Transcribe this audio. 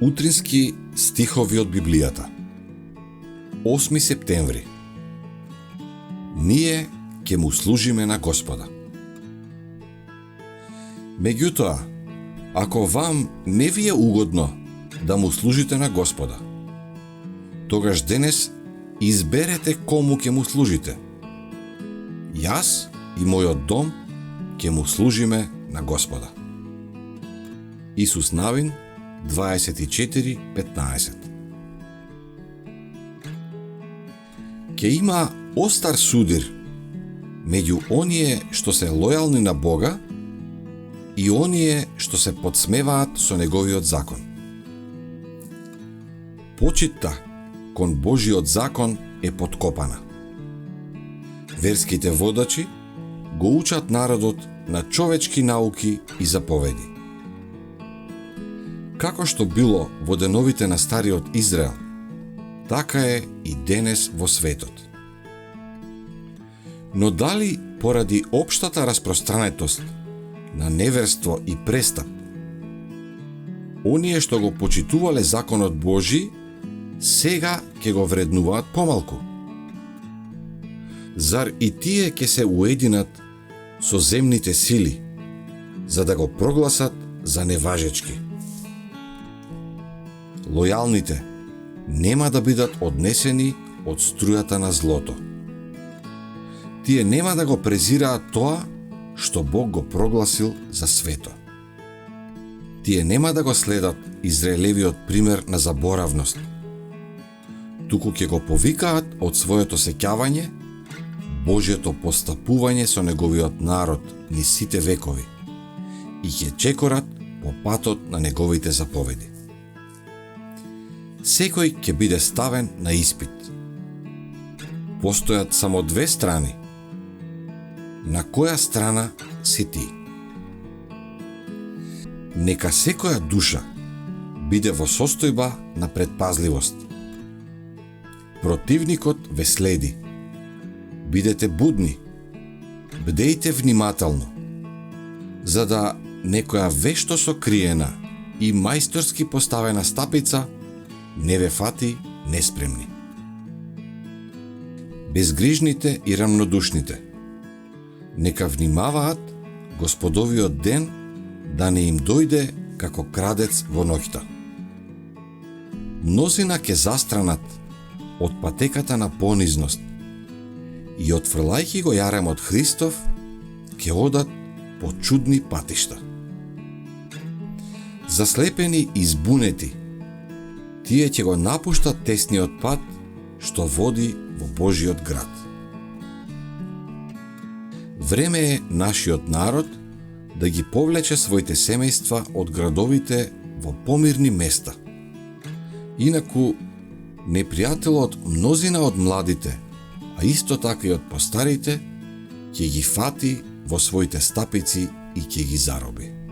Утрински стихови од Библијата. 8 септември. Ние ќе му служиме на Господа. Меѓутоа, ако вам не ви е угодно да му служите на Господа, тогаш денес изберете кому ќе му служите. Јас и мојот дом ќе му служиме на Господа. Исус Навин 24:15. Ке има остар судир меѓу оние што се лојални на Бога и оние што се подсмеваат со неговиот закон. Почитта кон Божиот закон е подкопана. Верските водачи го учат народот на човечки науки и заповеди. Како што било во деновите на стариот Израел, така е и денес во светот. Но дали поради општата распространетост на неверство и престап, оние што го почитувале законот Божи, сега ќе го вреднуваат помалку? Зар и тие ќе се уединат со земните сили, за да го прогласат за неважечки? Лојалните нема да бидат однесени од струјата на злото. Тие нема да го презираат тоа што Бог го прогласил за свето. Тие нема да го следат Израелевиот пример на заборавност, туку ќе го повикаат од своето сеќавање Божјето постапување со неговиот народ низ сите векови и ќе чекорат по патот на неговите заповеди. Секој ќе биде ставен на испит. Постојат само две страни. На која страна си ти? Нека секоја душа биде во состојба на предпазливост. Противникот ве следи. Бидете будни, бдејте внимателно, за да некоја вешто сокриена и мајсторски поставена стапица не ве фати неспремни. Безгрижните и рамнодушните нека внимаваат Господовиот ден да не им дојде како крадец во ноќта. Мнозина ќе застранат од патеката на понизност и отфрлајќи го јаремот Христов, ќе одат по чудни патишта. Заслепени и збунети, тие ќе го напуштат тесниот пат што води во Божиот град. Време е нашиот народ да ги повлече своите семејства од градовите во помирни места. Инаку, непријателот мнозина од младите, а исто така и од постарите, ќе ги фати во своите стапици и ќе ги зароби.